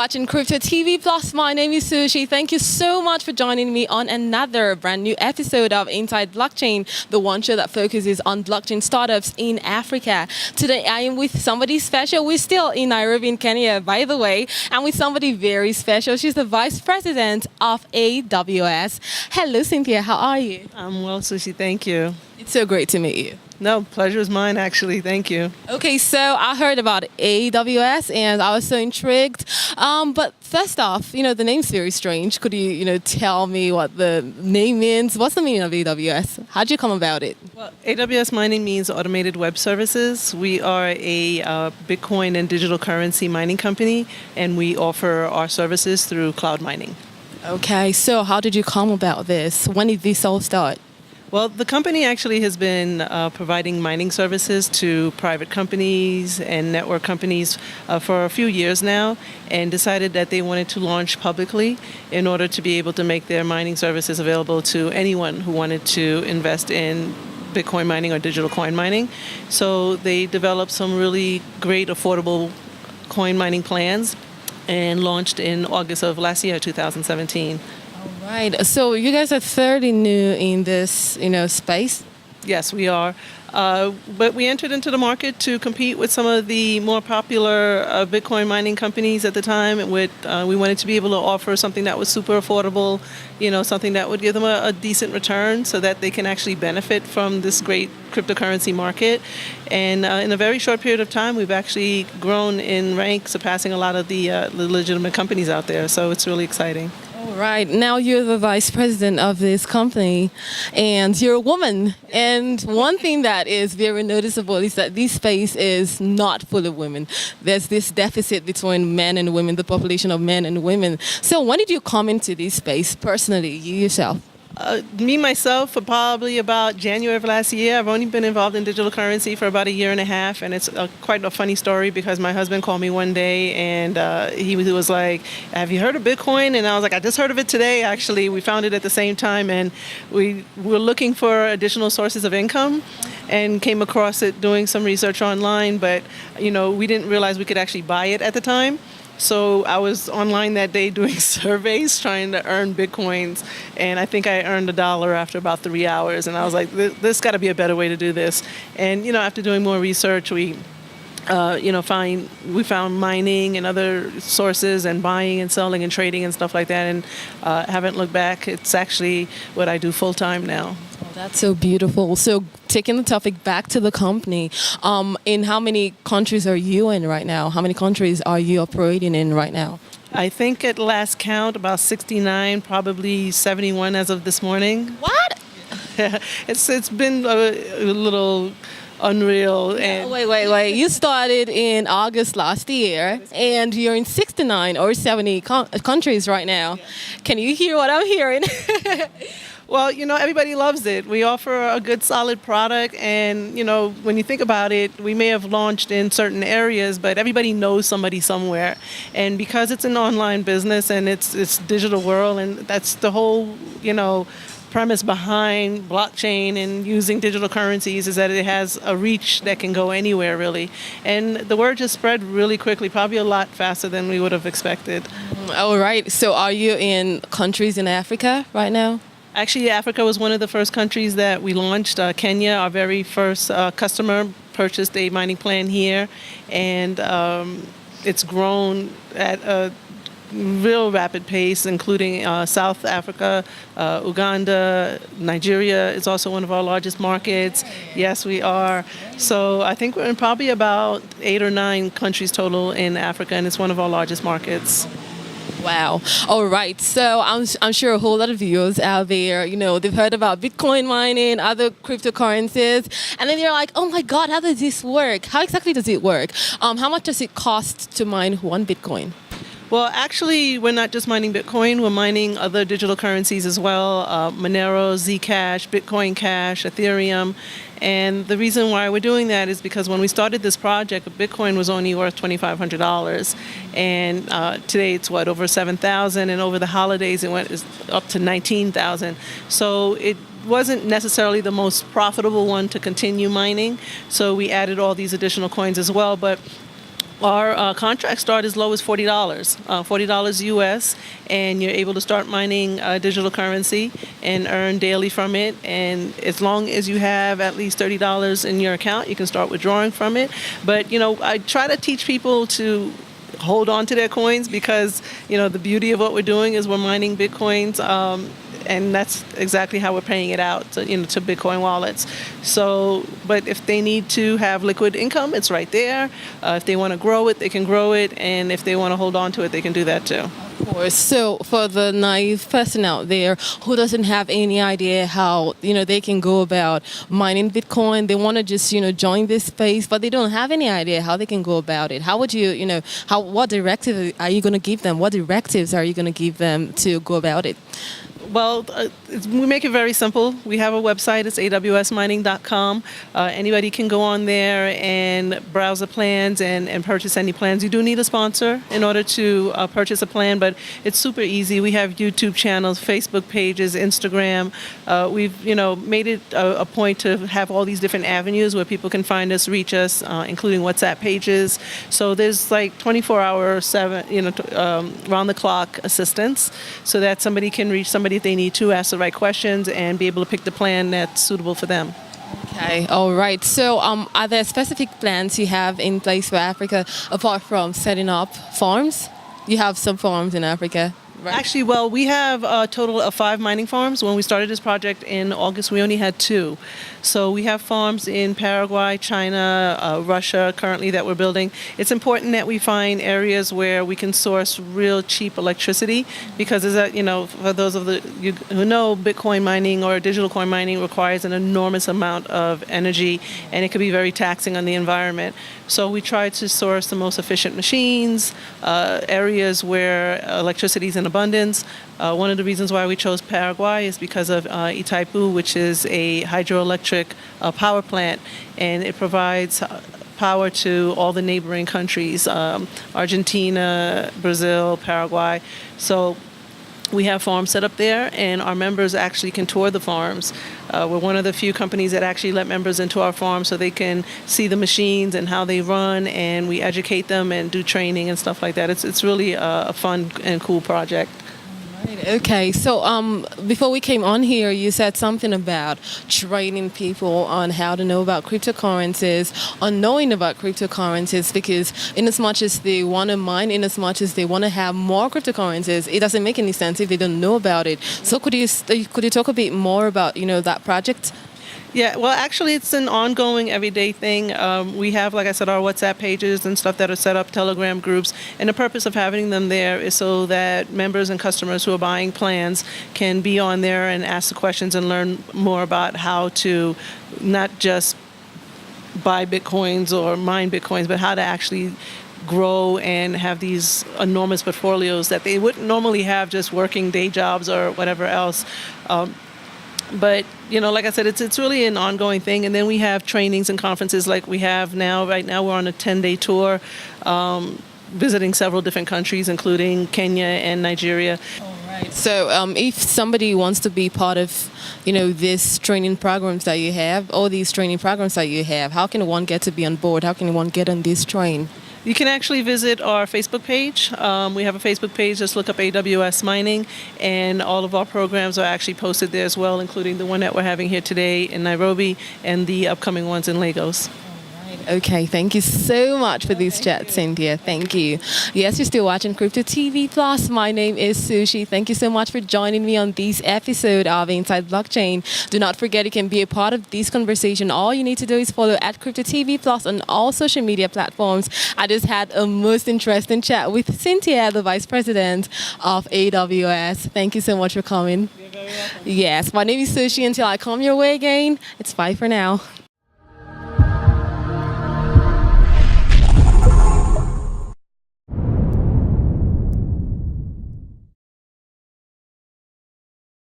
watching Crypto TV Plus. My name is Sushi. Thank you so much for joining me on another brand new episode of Inside Blockchain, the one show that focuses on blockchain startups in Africa. Today I am with somebody special. We're still in Nairobi in Kenya, by the way, and with somebody very special. She's the Vice President of AWS. Hello, Cynthia. How are you? I'm well, Sushi. Thank you. It's so great to meet you. No, pleasure is mine, actually. Thank you. Okay, so I heard about AWS and I was so intrigued. But first off, the name's very strange. Could you, tell me what the name means? What's the meaning of AWS? How'd you come about it? Well, AWS mining means Automated Web Services. We are a Bitcoin and digital currency mining company, and we offer our services through cloud mining. Okay, so how did you come about this? When did this all start? Well, the company actually has been providing mining services to private companies and network companies for a few years now, and decided that they wanted to launch publicly in order to be able to make their mining services available to anyone who wanted to invest in Bitcoin mining or digital coin mining. So they developed some really great affordable coin mining plans and launched in August of last year, 2017. Right. So you guys are fairly new in this, space. Yes, we are. But we entered into the market to compete with some of the more popular Bitcoin mining companies at the time. We wanted to be able to offer something that was super affordable, something that would give them a decent return so that they can actually benefit from this great cryptocurrency market. And in a very short period of time, we've actually grown in rank, surpassing a lot of the legitimate companies out there. So it's really exciting. All right. Now you're the vice president of this company and you're a woman. And one thing that is very noticeable is that this space is not full of women. There's this deficit between men and women, the population of men and women. So when did you come into this space personally, you yourself? Me, myself, for probably about January of last year. I've only been involved in digital currency for about a year and a half, and it's quite a funny story because my husband called me one day and he was like, have you heard of Bitcoin? And I was like, I just heard of it today, actually. We found it at the same time, and we were looking for additional sources of income and came across it doing some research online, but we didn't realize we could actually buy it at the time. So I was online that day doing surveys trying to earn Bitcoins, and I think I earned $1 after about 3 hours, and I was like, there's got to be a better way to do this. And after doing more research, we found mining and other sources and buying and selling and trading and stuff like that, and haven't looked back. It's actually what I do full time now. Oh, that's so beautiful. So taking the topic back to the company, in how many countries are you in right now? How many countries are you operating in right now? I think at last count about 69, probably 71 as of this morning. What? It's been a little unreal. And Wait. You started in August last year, and you're in 69 or 70 countries right now. Can you hear what I'm hearing? Well, everybody loves it. We offer a good, solid product, and, when you think about it, we may have launched in certain areas, but everybody knows somebody somewhere. And because it's an online business and it's digital world, and that's the whole, premise behind blockchain and using digital currencies is that it has a reach that can go anywhere, really. And the word just spread really quickly, probably a lot faster than we would have expected. All right. So are you in countries in Africa right now? Actually, Africa was one of the first countries that we launched. Kenya, our very first customer, purchased a mining plan here, and it's grown at a real rapid pace, including South Africa, Uganda, Nigeria is also one of our largest markets. Yes, we are. So I think we're in probably about 8 or 9 countries total in Africa, and it's one of our largest markets. Wow. All right. So I'm sure a whole lot of viewers out there, they've heard about Bitcoin mining, other cryptocurrencies, and then you're like, oh my God, how does this work? How exactly does it work? How much does it cost to mine one Bitcoin? Well, actually, we're not just mining Bitcoin. We're mining other digital currencies as well, Monero, Zcash, Bitcoin Cash, Ethereum. And the reason why we're doing that is because when we started this project, Bitcoin was only worth $2,500. And today it's over $7,000. And over the holidays, it went up to $19,000. So it wasn't necessarily the most profitable one to continue mining. So we added all these additional coins as well. But Our contracts start as low as $40, $40 US, and you're able to start mining digital currency and earn daily from it. And as long as you have at least $30 in your account, you can start withdrawing from it. But, I try to teach people to hold on to their coins because, the beauty of what we're doing is we're mining Bitcoins. And that's exactly how we're paying it out to Bitcoin wallets. So, but if they need to have liquid income, it's right there. If they want to grow it, they can grow it. And if they want to hold on to it, they can do that too. Of course. So for the naive person out there who doesn't have any idea how, they can go about mining Bitcoin, they want to just, join this space, but they don't have any idea how they can go about it. How would you, what directive are you going to give them? What directives are you going to give them to go about it? Well, we make it very simple. We have a website. It's awsmining.com. Anybody can go on there and browse the plans and purchase any plans. You do need a sponsor in order to purchase a plan, but it's super easy. We have YouTube channels, Facebook pages, Instagram. We've, made it a point to have all these different avenues where people can find us, reach us, including WhatsApp pages. So there's like 24-hour, round-the-clock assistance so that somebody can reach somebody if they need to, ask the right questions, and be able to pick the plan that's suitable for them. Okay, all right. So are there specific plans you have in place for Africa apart from setting up farms? You have some farms in Africa, right? Actually, well, we have a total of 5 mining farms. When we started this project in August, we only had 2. So we have farms in Paraguay, China, Russia currently that we're building. It's important that we find areas where we can source real cheap electricity because, for those of you who know, Bitcoin mining or digital coin mining requires an enormous amount of energy, and it can be very taxing on the environment. So we try to source the most efficient machines, areas where electricity is in abundance. One of the reasons why we chose Paraguay is because of Itaipu, which is a hydroelectric power plant, and it provides power to all the neighboring countries, Argentina, Brazil, Paraguay. So we have farms set up there, and our members actually can tour the farms. We're one of the few companies that actually let members into our farm so they can see the machines and how they run, and we educate them and do training and stuff like that. It's really a fun and cool project. Okay, so before we came on here, you said something about training people on how to know about cryptocurrencies, on knowing about cryptocurrencies, because in as much as they want to mine, in as much as they want to have more cryptocurrencies, it doesn't make any sense if they don't know about it. So could you talk a bit more about that project? Yeah, well, actually, it's an ongoing, everyday thing. We have, like I said, our WhatsApp pages and stuff that are set up, Telegram groups, and the purpose of having them there is so that members and customers who are buying plans can be on there and ask the questions and learn more about how to not just buy Bitcoins or mine Bitcoins, but how to actually grow and have these enormous portfolios that they wouldn't normally have just working day jobs or whatever else. But, like I said, it's really an ongoing thing. And then we have trainings and conferences like we have now. Right now we're on a 10-day tour, visiting several different countries, including Kenya and Nigeria. All right. So if somebody wants to be part of, this training programs that you have, all these training programs that you have, how can one get to be on board? How can one get on this train? You can actually visit our Facebook page. We have a Facebook page. Just look up AWS Mining, and all of our programs are actually posted there as well, including the one that we're having here today in Nairobi and the upcoming ones in Lagos. Okay, thank you so much for this chat, Cynthia. Thank you. Yes, you're still watching Crypto TV Plus. My name is Sushi. Thank you so much for joining me on this episode of Inside Blockchain. Do not forget you can be a part of this conversation. All you need to do is follow at Crypto TV Plus on all social media platforms. I just had a most interesting chat with Cynthia, the Vice President of AWS. Thank you so much for coming. You're very welcome. Yes, my name is Sushi. Until I come your way again, it's bye for now.